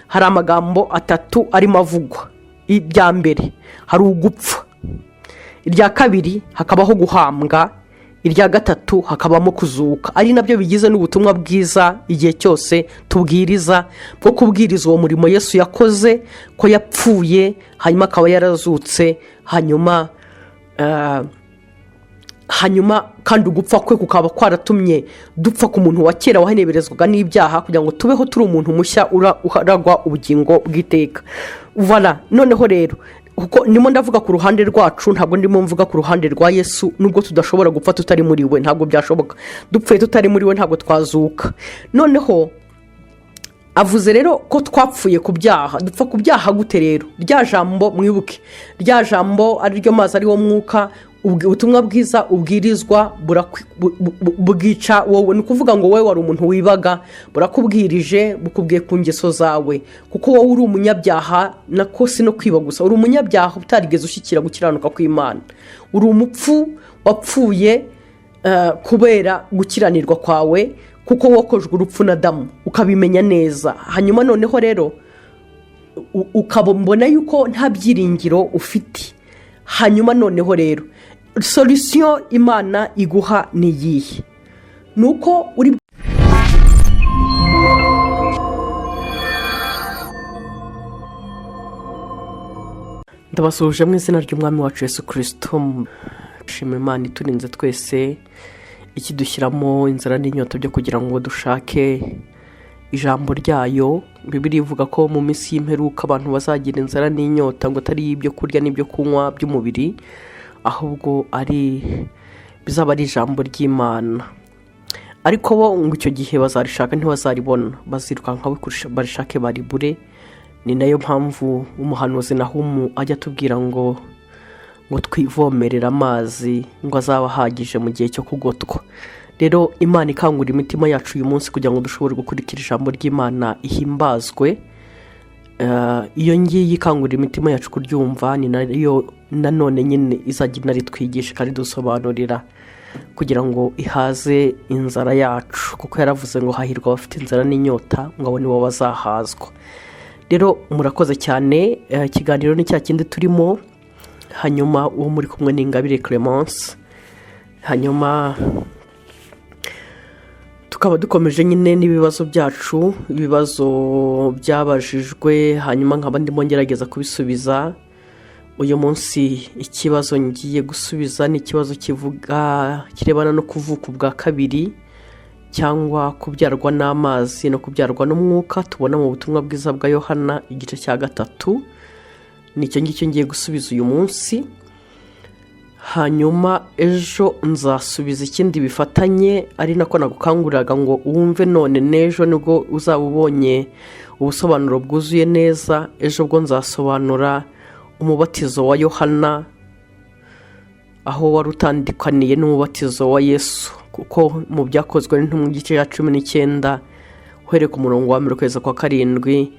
hari amagambo atatu arimo avugwa. Irya mbere hari ugupfa, irya kabiri hakabaho guhambwa, irya gatatu hakabamo kuzuka. Ari nabyo bigize n'ubutumwa bwiza igihe cyose tubwiriza, bwo kubwiriza uwo murimo Yesu yakoze, ko yapfuye hanyuma akaba yarazutse, hanyuma kandi ugupfa kwe kukaba kwaratumye dupfa ku muntu wa kera waheneberezwaga n'ibyaha, kugira ngo tubeho turi umuntu mushya uragwa ubugingo bw'iteka. Voilà, noneho rero kuko ndimo ndavuga ku ruhande rwacu, ntabwo ndimo mvuga ku ruhande rwa Yesu. Nubwo tudashobora gupfa tutari muri we, ntabwo byashoboka. Dupfuye tutari muri we ntabwo twazuka. Noneho avuze rero ko twapfuye ku byaha. Dupfa ku byaha gute rero? Rya jambo mwibuke, rya jambo ari ryo mazi, ari wo mwuka, ubutumwa bwiza ubwirizwa bwica wowe. Ni ukuvuga ngo wowe wari umuntu wibaga, burakubwirije, bukubwiye ku ngeso zawe, kuko wowe uri umunyabyaha. Nako si no kwiba gusa, uri umunyabyaha utarigeze ushyikira gukiranuka kw'Imana. Uri umupfu wapfuye kubera gukiranirwa kwawe, kuko wokojwe urupfu na Adamu, ukabimenya neza. Hanyuma noneho rero ukabona yuko nta byiringiro ufite. Hanyuma noneho rero solution Imana iguha ni iyihe? Nuko uri ndabasuhuje mu izina ry'Umwami wacu Yesu Kristo. Shima Imana iturinze twese, ikidushyiramo inzara n'inyota byo kugira ngo dushake ijambo ryayo. Bibiliya ivuga ko mu minsi y'imperuka abantu bazagira inzara n'inyota, ngo atari ibyo kurya n'ibyo kunywa by'umubiri, ahubwo bizaba ari ijambo ry'Imana. Ariko bo ngo icyo gihe bazarishaka ntibazaribona, bazirukanka barishake baribure. Ni nayo mpamvu umuhanuzi Nahumu ajya atubwira ngo twivomerera amazi ngo azaba ahagije mu gihe cyo kugotwa. Rero Imana ikangura imitima yacu uyu munsi kugira ngo dushobore gukurikira ijambo ry'Imana ihimbazwe. Iyo ngiye ikangura imitima yacu kuryumva, ni nayo nanone nyine izajya inaritwigisha kandi dusobanurira, kugira ngo ihaze inzara yacu, kuko yaravuze ngo hahirwa abafite inzara n'inyota, ngo abo nibo bazahazwa. Rero murakoze cyane. Ikiganiro ni cya kindi turimo, hanyuma uwo muri kumwe ni Ingabire Clemence. Hanyuma tukaba dukomeje nyine n'ibibazo byacu, ibibazo byabajijwe, hanyuma nkaba ndimo ngerageza kubisubiza. Uyu munsi ikibazo ngiye gusubiza ni ikibazo kirebana no kuvuka ubwa kabiri, cyangwa kubyarwa n'amazi no kubyarwa n'umwuka, tubona mu butumwa bwiza bwa Yohana igice cya 3. Nicyo ngicyo ngiye gusubiza uyu munsi. Hanyuma ejo nzasubiza ikindi bifatanye, ari nako nagukanguriraga ngo wumve none n'ejo nibwo uzaba ubonye ubusobanuro bwuzuye neza. Ejo bwo nzasobanura umubatizo wa Yohana, aho wari utandukaniye n'umubatizo wa Yesu, kuko mu byakozwe n'intumwa igice cya 19 uhereye ku murongo wa 1 kugeza kwa 7,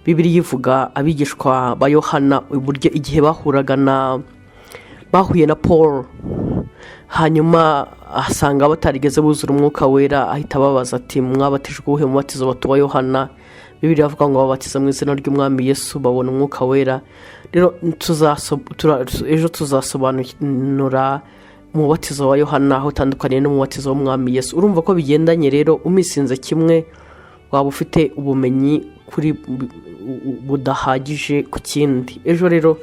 Bibiliya ivuga abigishwa ba Yohana uburyo igihe bahuye na Paul, hanyuma asanga batarigeze buzura umwuka wera, ahita babaza ati mwabatijwe uwuhe mubatizo wa Yohana? Bibiliya ivuga ngo babatiza mu izina ry'Umwami Yesu babona umwuka wera. Rero ejo tuzasobanura umubatizo wa Yohana aho utandukaniye n'umubatizo w'Umwami Yesu. Urumva ko bigendanye rero, umisinze kimwe waba ufite ubumenyi kuri budahagije ku kindi. Ejo rero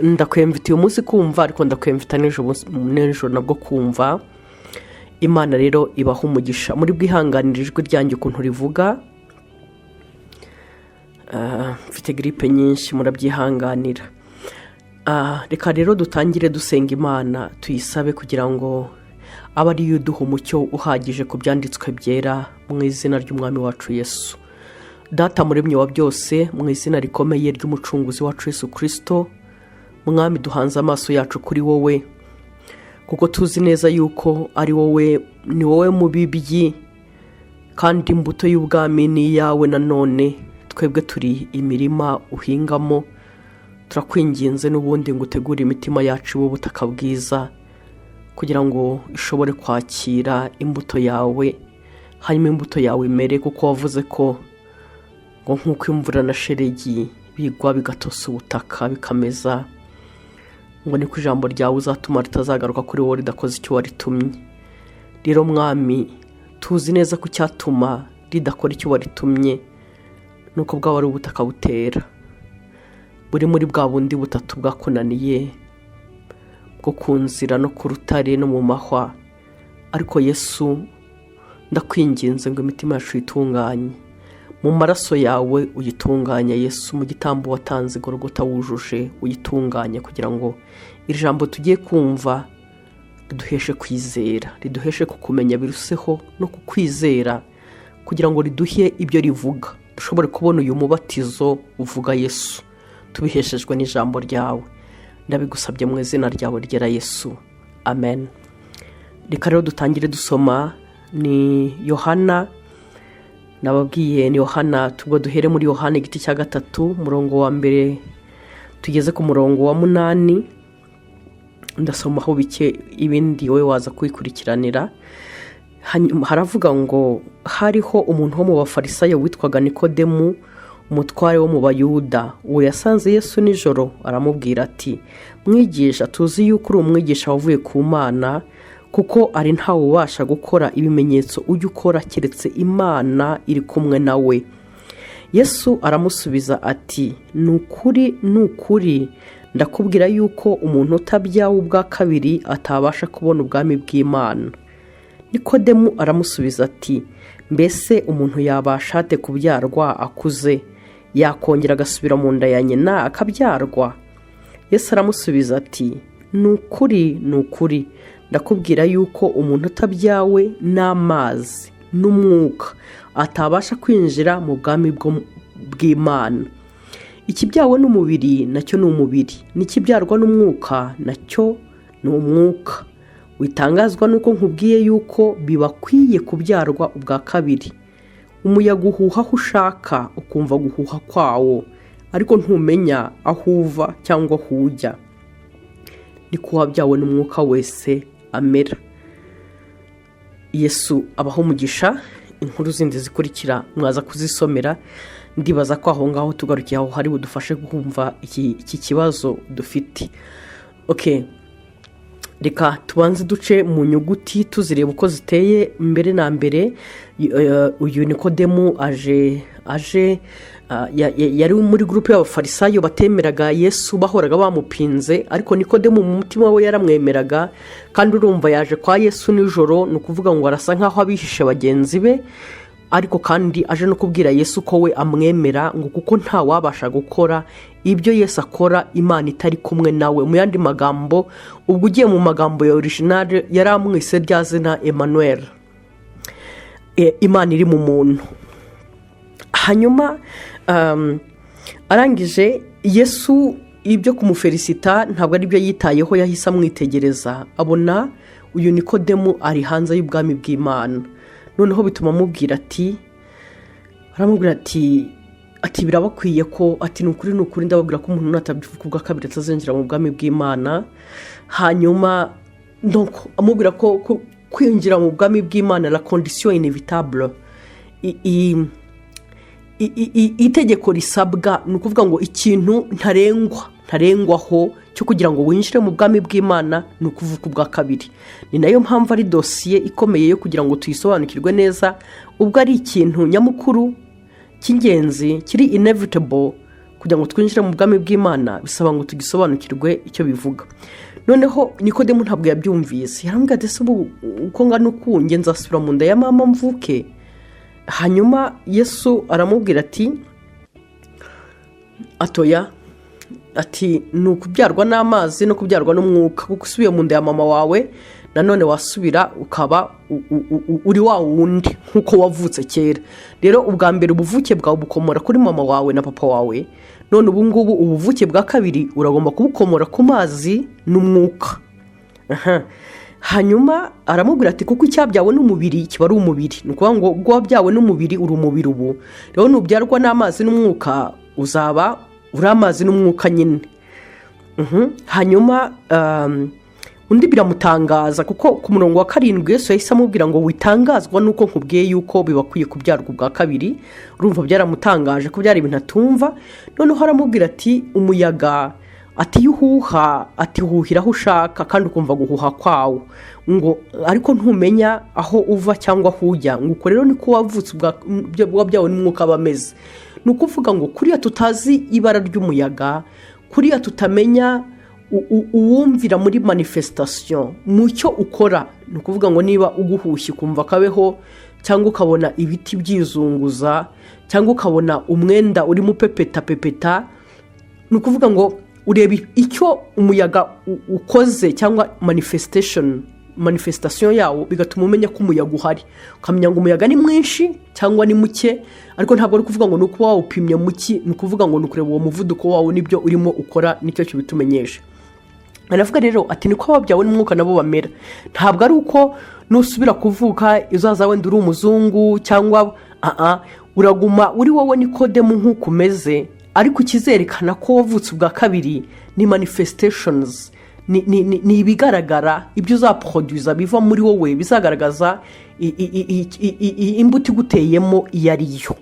ndakwemvita uyu munsi kumva, ariko ndakwemvita n'ejo nabwo kumva. Imana rero ibaha umugisha. Muri bwihanganira ijwi ryanjye ukuntu rivuga. Mfite gripe nyinshi, murabyihanganira. Reka rero dutangire dusenga Imana, tuyisabe kugira ngo abe ari yo duha umucyo uhagije ku byanditswe byera, mu izina ry'Umwami wacu Yesu. Data muremyi wa byose, mu izina rikomeye ry'umucunguzi wacu Yesu Kristo, Mwami duhanze amaso yacu kuri wowe, kuko tuzi neza yuko ari wowe, ni wowe mubibyi, kandi imbuto y'ubwami ni iyawe. Nanone twebwe turi imirima uhingamo, turakwinginze n'ubundi ngo utegure imitima yacu y'ubutaka bwiza, kugira ngo ishobore kwakira imbuto yawe, hanyuma imbuto yawe imere, kuko wavuze ko ngo nk'uko imvura na shelegi bigwa bigatosa ubutaka bikameza, ngo niko ijambo ryawe uzatuma ritazagaruka kuri wowe ridakoze icyo waritumye. Rero mwami, tuzi neza ko icyatuma ridakora icyo waritumye nuko bwaba ari ubutaka butera, buri muri bwa bundi butatu bwakunaniye bwo ku nzira no ku rutare no mu mahwa. Ariko Yesu, ndakwinginze ngo imitima yacu itunganye mu maraso yawe, uyitunganya Yesu, mu gitambo watanze Golgotha wujuje uyitunganye, kugira ngo iri jambo tugiye kumva riduheshe kwizera, riduheshe kukumenya biruseho no kukwizera, kugira ngo riduhe ibyo rivuga, dushobore kubona uyu mubatizo uvuga Yesu tubiheshejwe n'ijambo ryawe. Ndabigusabye mu izina ryawe ryera Yesu, amen. Reka rero dutangire dusoma. Ni Yohana, nababwiye ni Yohana, tubwo duhere muri Yohana igiti cya 3 murongo wa mbere tugeze ku murongo wa 8. Ndasomaho bike, ibindi wowe waza kwikurikiranira. Haravuga ngo hariho umuntu wo mu bafarisayo witwaga Nikodemu, umutware wo mu Bayuda. Uwo yasanze Yesu nijoro, aramubwira ati, mwigisha, tuzi yuko uri umwigisha wavuye ku Mana, kuko ari ntawe ubasha gukora ibimenyetso ujya ukora keretse Imana iri kumwe nawe. Yesu aramusubiza ati, nukuri ndakubwira yuko umuntu utabyawe ubwa kabiri atabasha kubona ubwami bw'Imana. Nikodemu aramusubiza ati, mbese umuntu yabasha ate kubyarwa akuze? Yakongera agasubira mu nda ya nyina akabyarwa? Yesu aramusubiza ati, nukuri ndakubwira yuko umuntu utabyawe n'amazi n'umwuka atabasha kwinjira mu bwami bw'Imana. Ikibyawe n'umubiri nacyo ni umubiri, n'ikibyarwa n'umwuka nacyo ni umwuka. Witangazwa nuko nkubwiye yuko bibakwiye kubyarwa ubwa kabiri. Umuyaga uhuha aho ushaka, ukumva guhuha kwawo, ariko ntumenya aho uva cyangwa aho ujya. Niko uwabyawe n'umwuka wese amera. Yesu abaho umugisha. Inkuru zindi zikurikira mwaza kuzisomera. Ndibaza ko aho ngaho tugarukiye aho hari budufashe kumva iki kibazo dufite. Okay, reka tubanze duce mu nyuguti tuzireba uko ziteye. Mbere na mbere, uyu Nikodemu aje yari muri groupe y'abafarisayo batemeraga Yesu, bahoraga bamupinze. Ariko Nikodemu mu mutima we yaramwemeraga, kandi urumva yaje kwa Yesu nijoro, ni ukuvuga ngo arasa nkaho abihishe bagenzi be. Ariko kandi aje no kubwira Yesu ko we amwemera, ngo kuko nta wabasha gukora ibyo Yesu akora Imana itari kumwe nawe. Mu yandi magambo, ubwo ugiye mu magambo ya original yaramwise rya zina Emmanuel, Imana iri mu muntu. Hanyuma arangije Yesu ibyo kumufelicita ntabwo ari byo yitayeho, yahise amwitegereza, abona uyu Nikodemu ari hanze y'ubwami bw'Imana. Noneho bituma amubwira ati, aramubwira ati birabakwiye ko, ati nukuri ndababwira ko umuntu natabivuga ubwa kabiri atazinjira mu bwami bw'Imana. Hanyuma donc amubwira ko kwinjira mu bwami bw'Imana la condition inévitable, itegeko risabwa, ni ukuvuga ngo ikintu ntarengwaho cyo kugira ngo winjire mu bwami bw'Imana ni ukuvuka ubwa kabiri. Ni nayo mpamvu ari dosiye ikomeye yo kugira ngo tuyisobanukirwe neza. Ubwo ari ikintu nyamukuru cy'ingenzi kiri inevitable kugira ngo twinjire mu bwami bw'Imana, bisaba ngo tugisobanukirwe icyo bivuga. Noneho Nikodemu ntabwo yabyumvise, yarambwira ati se uko ngana uku nge nzasubira mu nda ya mama mvuke? Hanyuma Yesu aramubwira ati, atoya, ati ni ukubyarwa n'amazi no kubyarwa n'umwuka. Kuko usubiye mu nda ya mama wawe nanone wasubira ukaba uri wa wundi nk'uko wavutse kera. Rero ubwa mbere ubuvuke bwawe bukomora kuri mama wawe na papa wawe, none ubu ngubu ubuvuke bwa kabiri uragomba kubukomora ku mazi n'umwuka. Hanyuma aramubwira ati kuko icyabyawe n'umubiri kiba ari umubiri, ni ukuvuga ngo ubwo wabyawe n'umubiri uri umubiri ubu. Rero nubyarwa n'amazi n'umwuka uzaba uri amazi n'umwuka nyine. Hanyuma undi biramutangaza kuko ku murongo wa 7 Yesu yahise amubwira ngo witangazwa nuko nkubwiye yuko bibakwiye kubyarwa ubwa kabiri. Urumva byaramutangaje ko byari ibintu atumva. Noneho aramubwira ati umuyaga ati yuhuha ati huhira aho ushaka kandi ukumva guhuha kwawo ngo ariko ntumenya aho uva cyangwa aho ujya ngo uko rero niko wavutse ubwa byawe n'umwuka bameze. Ni ukuvuga ngo kuriya tutazi ibara ry'umuyaga, kuriya tutamenya uwumvira muri manifestation mu cyo ukora. Ni ukuvuga ngo niba uguhushye kumva kabeho cyangwa ukabona ibiti byizunguza cyangwa ukabona umwenda urimo pepeta, ni ukuvuga ngo ureba icyo umuyaga ukoze cyangwa manifestation yawo bigatuma umenya ko umuyaga uhari, ukamenya ngo umuyaga ni mwinshi cyangwa ni muke. Ariko ntabwo ari kuvuga ngo nuko wawupimye muki, ni ukuvuga ngo nukureba uwo muvuduko wawo nibyo urimo ukora nicyo kibitumenyesha. Anavuga rero ati niko ababyawe n'umwuka nabo bamera. Ntabwo ari uko nusubira kuvuka uzaza wenda uri umuzungu cyangwa uraguma uri wowe Nikodemu nk'uko umeze, ariko kizerekana ko wavutse ubwa kabiri ni manifestations, ni ibigaragara ibyo uzaproduza biva muri wowe bizagaragaza imbuto iguteyemo iyo ariyo.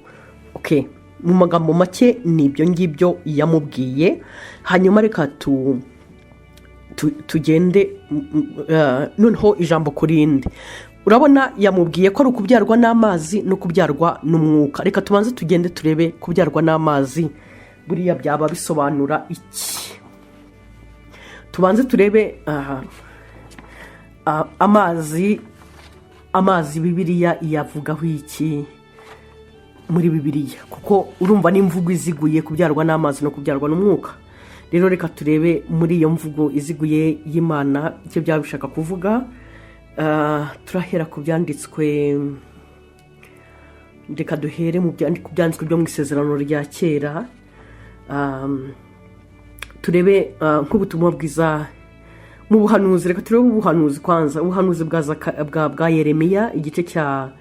Okay, mu magambo make ni ibyo ngibyo yamubwiye. Hanyuma reka tugende noneho ijambo kurindi. Urabona yamubwiye ko ari ukubyarwa n'amazi no kubyarwa n'umwuka. Reka tubanze tugende turebe kubyarwa n'amazi buriya byaba bisobanura iki. Tubanze turebe amazi Bibiliya yavugaho iki muri Bibiliya, kuko urumva n'imvugo iziguye kubyarwa n'amazi no kubyarwa n'umwuka. Rero reka turebe muri iyo mvugo iziguye y'Imana icyo byaba bishaka kuvuga. Turahera ku byanditswe, reka duhere mu byanditswe byo mu Isezerano rya kera. Turebe nk'ubutumwa bwiza mu buhanuzi. Reka turebe ubuhanuzi kwanza, ubuhanuzi bwa Yeremiya igice cya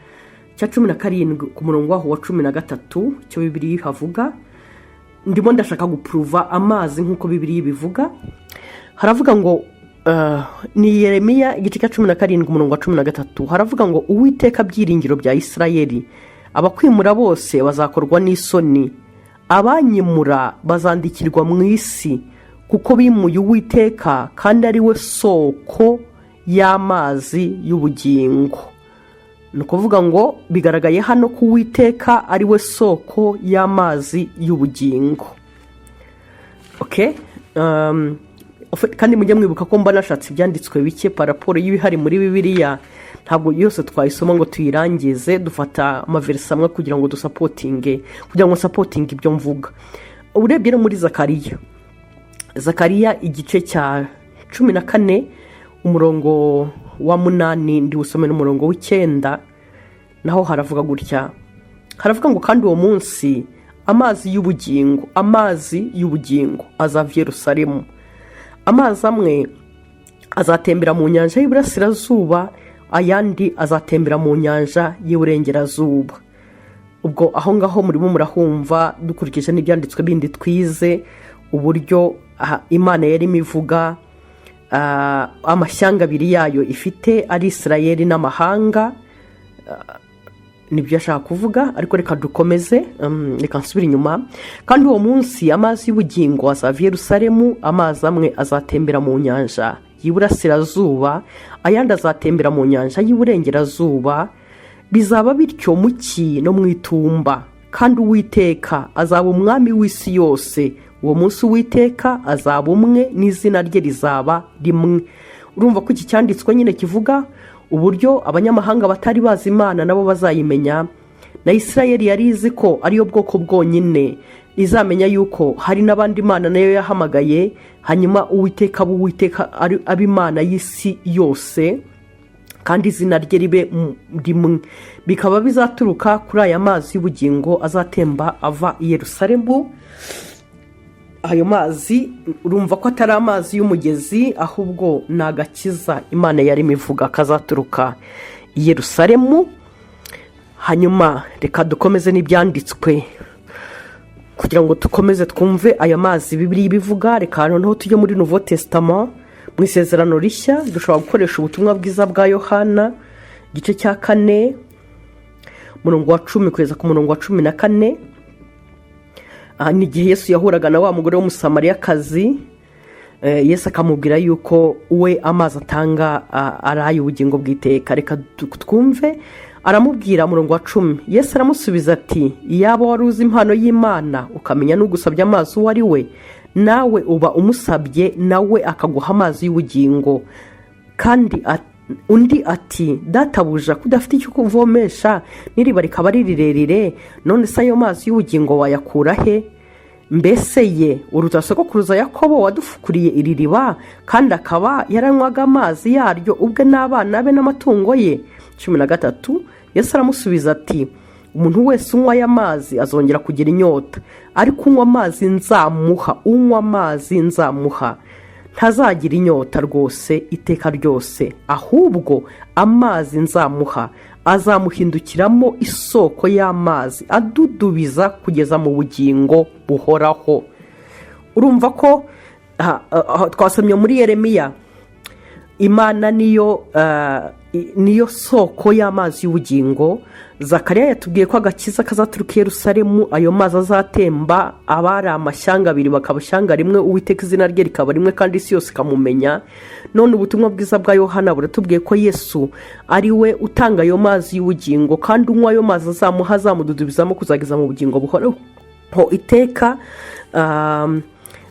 17 ku murongo waho wa 13 cyo Bibiliya havuga. Ndimo ndashaka guprova amazi nk'uko Bibiliya bivuga. Haravuga ngo ni Yeremiya igice cya 17 ku murongo wa 13 haravuga ngo Uwiteka byiringiro bya Isirayeli, abakwimura bose bazakorwa n'isoni, abanyimura bazandikirwa mu isi, kuko bimuye Uwiteka kandi ari we soko y'amazi y'ubugingo. Ni ukuvuga ngo bigaragaye hano ko Uwiteka ari we soko y'amazi y'ubugingo. Okay, kandi mujye mwibuka ko mba nashatse ibyanditswe bike paraporo y'ibihari muri Bibiliya. Ntabwo yose twayisoma ngo tuyirangize, dufata amaverse amwe kugira ngo dusapotinge, kugira ngo sapotinge ibyo mvuga. Urebye no muri Zakariya igice cya 14 umurongo wa 8 ndi usome n'umurongo w'9, naho haravuga gutya. Haravuga ngo kandi uwo munsi amazi y'ubugingo azava i Yerusalemu, amazi amwe azatembera mu nyanja y'Iburasirazuba, ayandi azatembera mu nyanja y'Iburengerazuba. Ubwo aho ngaho murimo murahumva dukurikije n'ibyanditswe bindi twize uburyo Imana yari imivuga amashyanga abiri yayo ifite ari Isirayeli n'amahanga. Nibyo ashaka kuvuga, ariko reka dukomeze, reka nsubira inyuma. Kandi uwo munsi amazi y'ubugingo azava i Yerusalemu, amazi amwe azatembera mu nyanja y'Iburasirazuba, ayandi azatembera mu nyanja y'Iburengerazuba. Bizaba bityo mu cyi no mu itumba, kandi Uwiteka azaba umwami w'isi yose. Uwo munsi Uwiteka azaba umwe n'izina rye rizaba rimwe. Urumva ko iki cyanditswe nyine kivuga uburyo abanyamahanga batari bazi Imana nabo bazayimenya, na Isirayeli yari izi ko ariyo bwoko bwonyine izamenya yuko hari n'abandi Imana nayo yahamagaye, hanyuma Uwiteka aba Imana y'isi yose kandi izina rye ribe rimwe. Bikaba bizaturuka kuri aya mazi y'ubugingo azatemba ava i Yerusalemu. Ayo mazi urumva ko atari amazi y'umugezi, ahubwo ni agakiza Imana yari imivuga kazaturuka i Yerusalemu. Hanyuma reka dukomeze n'ibyanditswe kugira ngo dukomeze twumve aya mazi Bibiliya bivuga. Reka noneho tujye muri Nouveau Testament mu isezerano rishya dushobora gukoresha ubutumwa bwiza bwa Yohana igice cya 4 umurongo wa 10 kugeza ku murongo wa 14. Ni igihe Yesu yahuraga na wa mugore w'umusamariyakazi. Yesu akamubwira yuko we amazi atanga araye ubugingo bw'iteka. Reka twumve. Aramubwira murongo wa 10. Yesu aramusubiza ati, iyaba wari uzi impano y'Imana ukamenya n'ugusabye amazi uwo ari we, nawe uba umusabye nawe akaguha amazi y'ubugingo. Kandi undi ati, databuja kudafite icyo kuvomesha n'iriba rikaba ari rirerire, none se ayo mazi y'ubugingo wayakura he? Mbese ye uruta sogokuruza Yakobo wadufukuriye iri riba, kandi akaba yaranywaga amazi yaryo ubwe n'abana be n'amatungo ye. 13. Yesu aramusubiza ati, umuntu wese unywa aya mazi azongera kugira inyota, ariko unywa amazi nzamuha ntazagira inyota rwose iteka ryose, ahubwo amazi nzamuha azamuhindukiramo isoko y'amazi adudubiza kugeza mu bugingo buhoraho. Urumva ko twasomye muri Yeremiya, Imana niyo soko y'amazi y'ubugingo. Zakariya yatubwiye ko agakiza kazaturuka i Yerusalemu, ayo mazi azatemba abari amashyanga abiri bakaba ishyanga rimwe, Uwiteka izina rye rikaba rimwe kandi isi yose ikamumenya. None ubutumwa bwiza bwa Yohana buratubwiye ko Yesu ari we utanga ayo mazi y'ubugingo, kandi unywa ayo mazi azamududubizamo kuzageza mu bugingo buhoraho iteka.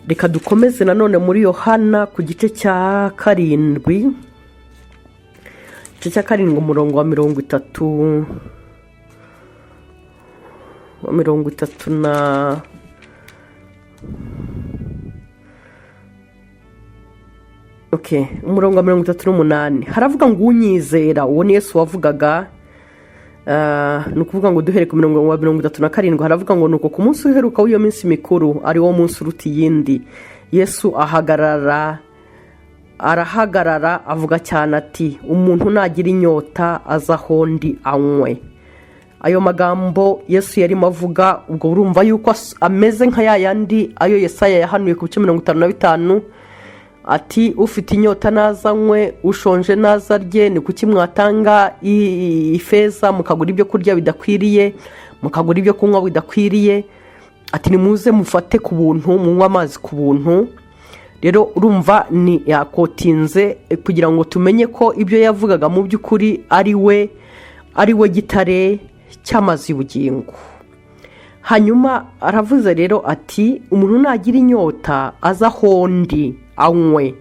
Reka dukomeze nanone muri Yohana ku gice cya 7 umurongo wa 30 na umurongo wa 38 haravuga ngo unyizera. Uwo ni Yesu wavugaga. Ni ukuvuga ngo duhere ku mirongo wa 37 haravuga ngo nuko ku munsi uheruka w'iyo minsi mikuru, ari wo munsi uruta iyindi, Yesu arahagarara avuga cyane ati, umuntu nagira inyota aza ahondi anywe. Ayo magambo Yesu yarimo avuga, ubwo urumva yuko ameze nka yayandi ayo Yesaya yahanuye ku 55 ati, ufite inyota nazanywe, ushonje nazarye. Ni kuki mwatanga ifeza mukagura ibyo kurya bidakwiriye, mukagura ibyo kunywa bidakwiriye? Ati, nimuze mufate ku buntu, munywa amazi ku buntu. Rero urumva ni yakotinze kugira ngo tumenye ko ibyo yavugaga mu by'ukuri ari we gitare cy'amazi y'ubugingo. Hanyuma aravuze rero ati, umuntu nagira inyota aza ahondi anywe.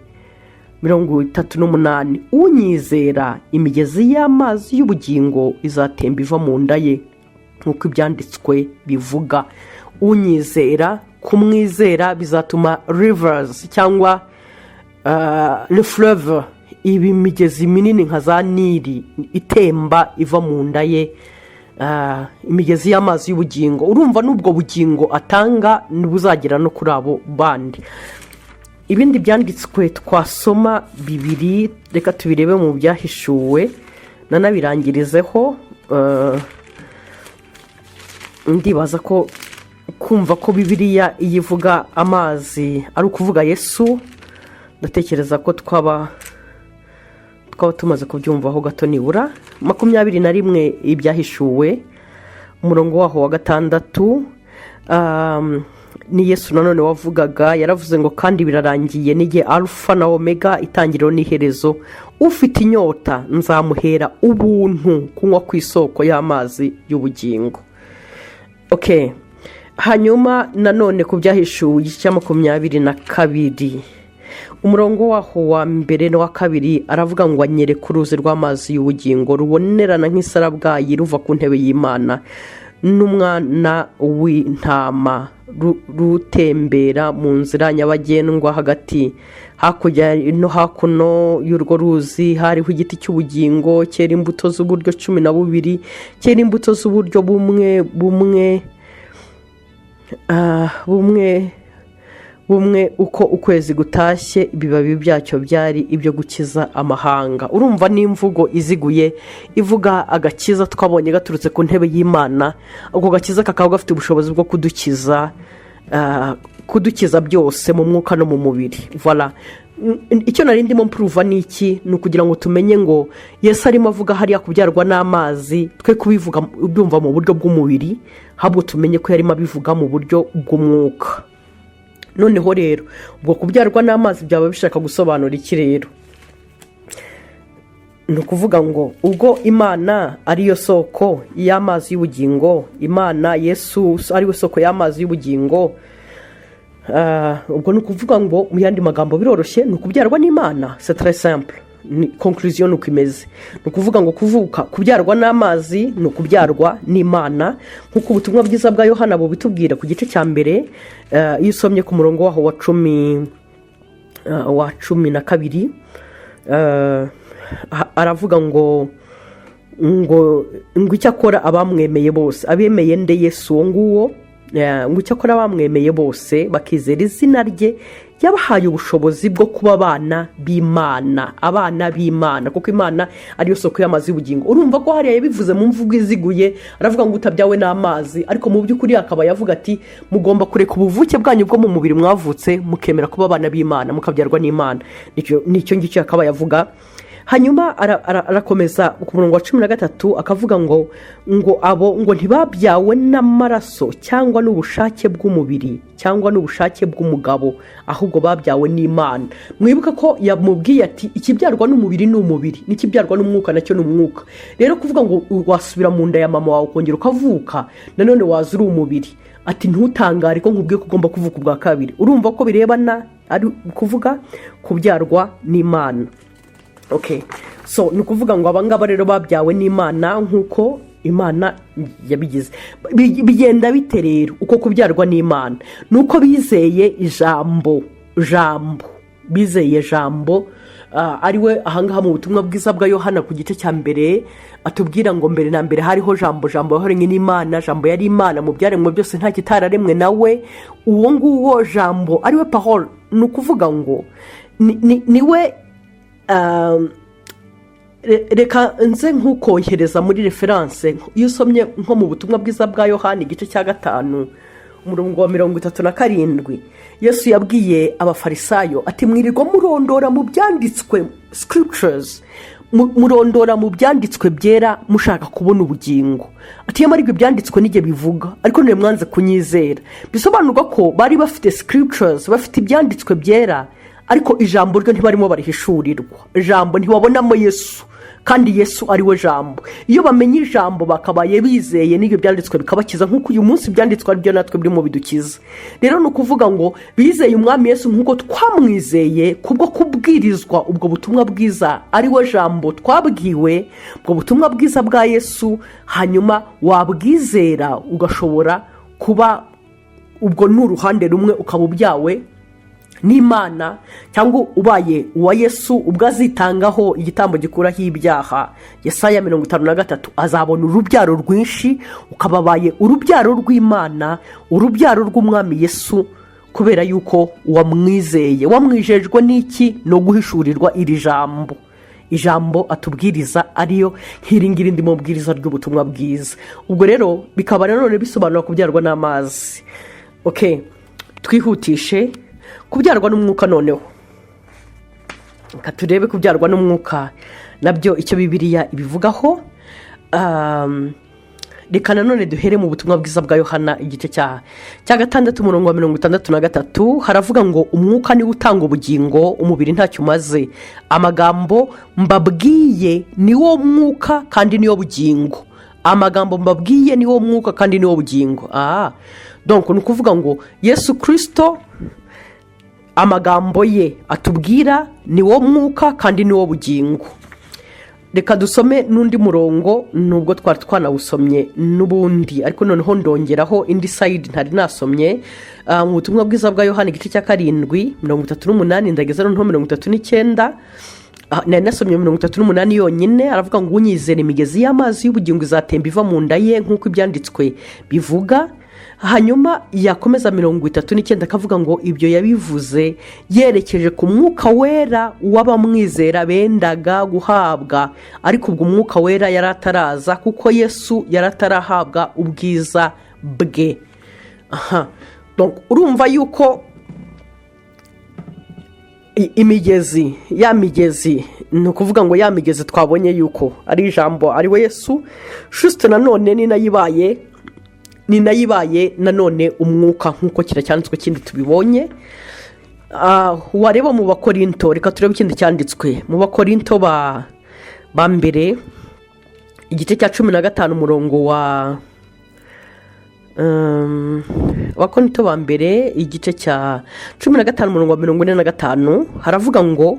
38 unyizera imigezi y'amazi y'ubugingo izatemba iva mu nda ye, nk'uko ibyanditswe bivuga. Unyizera, kumwizera bizatuma rivers cyangwa le fleuve, ibi migezi minini nka za Nili itemba iva mu nda ye, imigezi y'amazi y'ubugingo. Urumva n'ubwo bugingo atanga nibuzagera no kuri abo bandi. Ibindi byanditswe twasoma bibiri, reka tubirebe mu byahishuwe nanabirangirizeho. Ndibaza ko kumva ko Bibiliya iyivuga amazi ari ukuvuga Yesu, ndatekereza ko twaba tumaze kubyumvaho gato nibura. 21 ibyahishuwe umurongo waho wa 6. Ni Yesu nanone wavugaga, yaravuze ngo kandi birarangiye, nige Alpha na Omega, itangiriro n'iherezo. Ufite inyota nzamuhera ubuntu kunywa ku isoko y'amazi y'ubugingo. Hanyuma nanone ku byahishuwe igice cya 22 umurongo waho wa 1 na wa 2 aravuga ngo anyereka uruzi rw'amazi y'ubugingo rubonerana nk'isarabwayi ruva ku ntebe y'Imana n'umwana w'intama, rutembera mu nzira nyabagendwa hagati. Hakurya no hakuno y'urwo ruzi hariho igiti cy'ubugingo cyera imbuto z'uburyo 12, cyera imbuto z'uburyo bumwe uko ukwezi gutashye. Ibibabi byacyo byari ibyo gukiza amahanga. Urumva n'imvugo iziguye ivuga agakiza twabonye gaturutse ku ntebe y'Imana. Ubwo gakiza kakaba gafite ubushobozi bwo kudukiza kudukiza byose mu mwuka no mu mubiri. Voilà, icyo nari ndimo mpuruva ni iki, ni ukugira ngo tumenye ngo Yesu arimo avuga hariya kubyarwa n'amazi, twe kubivuga byumva mu buryo bw'umubiri, ahubwo tumenye ko yarimo abivuga mu buryo bw'umwuka. Noneho rero ubwo kubyarwa n'amazi byaba bishaka gusobanura iki rero? Ni ukuvuga ngo ubwo Imana ariyo soko y'amazi y'ubugingo, Imana Yesu ariwe soko y'amazi y'ubugingo, ubwo ni ukuvuga ngo mu yandi magambo biroroshye, ni ukubyarwa n'Imana. C'est très simple, ni conclusion uko imeze. Ni ukuvuga ngo kuvuka kubyarwa n'amazi ni ukubyarwa n'Imana, nk'uko ubutumwa bwiza bwa Yohana bubitubwira ku gice cya mbere. Iyo usomye ku murongo waho wa 12, aravuga ngo icyakora abamwemeye bose, abemeye nde Yesu uwo nguwo, ngo icyakora abamwemeye bose bakizera izina rye, yabahaye ubushobozi bwo kuba abana b'Imana, kuko Imana ariyo soko y'amazi y'ubugingo. Urumva ko hariya yabivuze mu mvugo iziguye, aravuga ngo utabyawe n'amazi, ariko mu by'ukuri akaba yavuga ati mugomba kureka ubuvuke bwanyu bwo mu mubiri mwavutse, mukemera kuba abana b'Imana, mukabyarwa n'Imana. Nicyo ngicyo akaba yavuga. Hanyuma arakomeza ku murongo wa 13 akavuga ngo abo ngo ntibabyawe n'amaraso cyangwa n'ubushake bw'umubiri cyangwa n'ubushake bw'umugabo, ahubwo babyawe n'Imana. Mwibuka ko yamubwiye ati ikibyarwa n'umubiri ni umubiri, n'ikibyarwa n'umwuka nacyo ni umwuka. Rero kuvuga ngo wasubira mu nda ya mama wawe ukongera ukavuka, nanone waza uri umubiri, ati ntutangare ko nkubwiye ko ugomba kuvuka ubwa kabiri. Urumva ko birebana, ari kuvuga kubyarwa n'Imana. Okay, so ni ukuvuga ngo abangaba rero babyawe n'Imana nk'uko Imana yabigize. Bigenda bite rero uko kubyarwa n'Imana? Nuko bizeye ijambo, bizeye ijambo, ariwe ahangaha mu butumwa bwiza bwa Yohana ku gice cya mbere atubwira ngo mbere na mbere hariho jambo yahoranye n'Imana, jambo yari Imana, mu byaremwe byose nta kitararemwe nawe. Uwo nguwo jambo ariwe parole. Ni ukuvuga ngo niwe reka nze nk'ukohereza muri referanse. Iyo usomye nko mu butumwa bwiza bwa Yohana igice cya 5 umurongo wa 37, Yesu yabwiye abafarisayo ati mwirirwa murondora mu byanditswe scriptures, murondora mu byanditswe byera mushaka kubona ubugingo. Ati yamara ibyo byanditswe nige bivuga, ariko none mwanze kunyizera. Bisobanurwa ko bari bafite scriptures, bafite ibyanditswe byera, ariko ijambo ryo ntibarimo barihishurirwa. Ijambo ntibabonamo Yesu, kandi Yesu ari we jambo. Iyo bamenye ijambo bakabaye bizeye n'ibyo byanditswe bikabakiza, nk'uko uyu munsi byanditswe ari byo natwe birimo bidukiza. Rero ni ukuvuga ngo bizeye umwami Yesu nk'uko twamwizeye kubwo kubwirizwa ubwo butumwa bwiza, ari we jambo twabwiwe, ubwo butumwa bwiza bwa Yesu. Hanyuma wabwizera ugashobora kuba ubwo n'uruhande rumwe ukaba ubyawe n'Imana, cyangwa ubaye uwa Yesu ubwo azitangaho igitambo gikuraho ibyaha. Yesaya 53 azabona urubyaro rwinshi, ukababaye urubyaro rw'Imana, urubyaro rw'umwami Yesu, kubera yuko wamwizeye. Wamwijejwe n'iki? No guhishurirwa iri jambo. Ijambo atubwiriza ariyo hiringira indi mubwiriza ry'ubutumwa bwiza. Ubwo rero bikaba nanone bisobanura kubyarwa n'amazi. Okay, twihutishe kubyarwa n'umwuka. Noneho katurebe kubyarwa n'umwuka nabyo icyo Bibiliya ibivugaho. Reka nanone duhere mu butumwa bwiza bwa Yohana igice cya 6 umurongo wa 63 haravuga ngo umwuka ni utanga ubugingo, umubiri ntacyo umaze. Amagambo mbabwiye ni wo mwuka kandi ni wo bugingo. Amagambo mbabwiye ni wo mwuka kandi ni wo bugingo. Donc ni ukuvuga ngo Yesu Kristo amagambo ye atubwira ni wo mwuka kandi ni wo bugingo. Reka dusome n'undi murongo nubwo twari twanawusomye n'ubundi, ariko noneho ndongeraho indi side ntari nasomye. Mu butumwa bwiza bwa Yohana igice cya 7:38 ndageza no 39. Nari nasomye 38 yonyine. Aravuga ngo unyizera imigezi y'amazi y'ubugingo izatemba iva mu nda ye nk'uko ibyanditswe bivuga. Hanyuma yakomeza 39 akavuga ngo ibyo yabivuze yerekeje ku mwuka wera w'abamwizera bendaga guhabwa, ariko ubwo umwuka wera yarataraza kuko Yesu yaratarahabwa ubwiza bwe. urumva yuko imigezi, ya migezi, ni ukuvuga ngo ya migezi twabonye yuko ari ijambo, ari we Yesu. Juste nanone ni nayibaye nanone umwuka, nk'uko kiracyanditswe kindi tubibonye. Wareba mu Bakorinto, reka turebe ikindi cyanditswe mu Bakorinto ba mbere igice cya 15 umurongo wa Bakorinto ba mbere igice cya 15 umurongo wa 45 haravuga ngo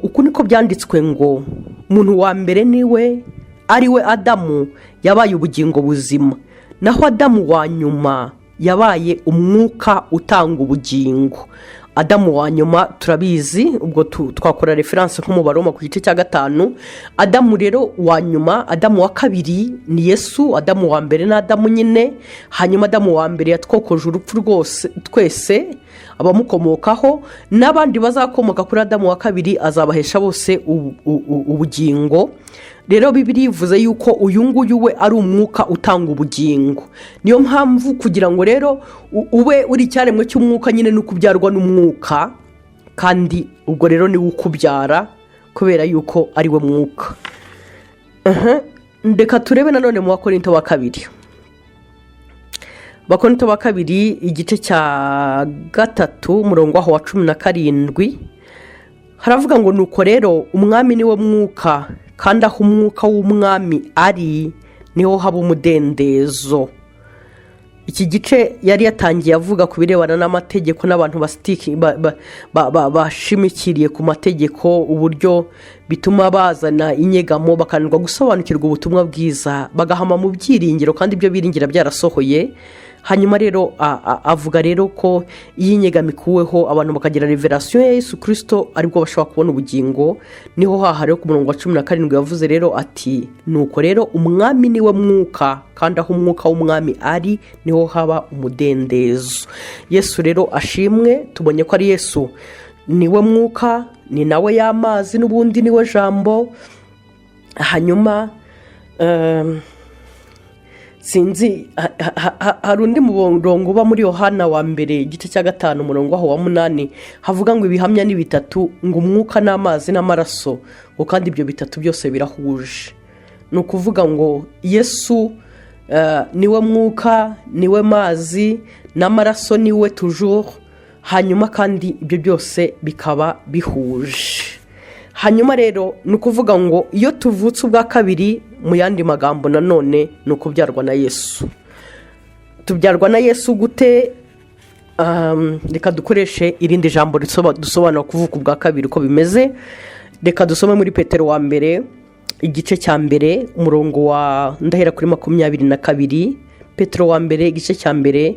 uku niko byanditswe ngo umuntu wa mbere niwe ari we Adamu yabaye ubugingo buzima, naho Adamu wa nyuma yabaye umwuka utanga ubugingo. Adamu wa nyuma turabizi, ubwo twakora reference nko mu Baroma ku gice cya 5. Adamu rero wa nyuma, Adamu wa kabiri ni Yesu, Adamu wa mbere na Adamu nyine. Hanyuma Adamu wa mbere yatwokoje urupfu rwose twese abamukomokaho, n'abandi bazakomoka kuri Adamu wa kabiri azabahesha bose ubugingo. Rero Bibiliya ivuze yuko uyu nguyu we ari umwuka utanga ubugingo. Niyo mpamvu kugira ngo rero ube uri icyaremwe cy'umwuka nyine no kubyarwa n'umwuka, kandi ubwo rero ni ukubyara kubera yuko ari we mwuka. Ndeka turebe nanone mu Bakorinto wa kabiri. Bakorinto wa kabiri igice cya 3 umurongo wa 17 haravuga ngo nuko rero umwami niwe mwuka, kandi aho umwuka w'umwami ari niho haba umudendezo. Iki gice yari yatangiye avuga ku birebana n'amategeko n'abantu bashimikiriye ku mategeko, uburyo bituma bazana inyegamo bakananirwa gusobanukirwa ubutumwa bwiza, bagahama mu byiringiro kandi ibyo biringira byarasohoye. Hanyuma rero avuga rero ko iyo inyegamo ikuweho abantu bakagira revelation ya Yesu Kristo aribwo bashobora kubona ubugingo. Niho hahariho ku murongo wa 17 yavuze rero ati nuko rero umwami niwe mwuka, kandi aho umwuka w'umwami ari niho haba umudendezo. Yesu rero ashimwe, tubonye ko ari Yesu niwe mwuka, ni nawe y'amazi, n'ubundi niwe jambo. Hanyuma sinzi hari undi murongo uba muri Yohana wa mbere igice cya 5 umurongo wa 8 havuga ngo ibihamya ni bitatu, ngo umwuka n'amazi n'amaraso, ngo kandi ibyo bitatu byose birahuje. Ni ukuvuga ngo Yesu niwe mwuka, niwe mazi, n'amaraso niwe toujours. Hanyuma kandi ibyo byose bikaba bihuje. Hanyuma rero ni ukuvuga ngo iyo tuvutse ubwa kabiri, mu yandi magambo nanone ni ukubyarwa na Yesu. Tubyarwa na Yesu gute? Reka dukoreshe irindi jambo dusobanura kuvuka ubwa kabiri uko bimeze. Reka dusome muri Petero wa mbere igice cya mbere umurongo wa ndahera kuri 22. Petero wa mbere igice cya mbere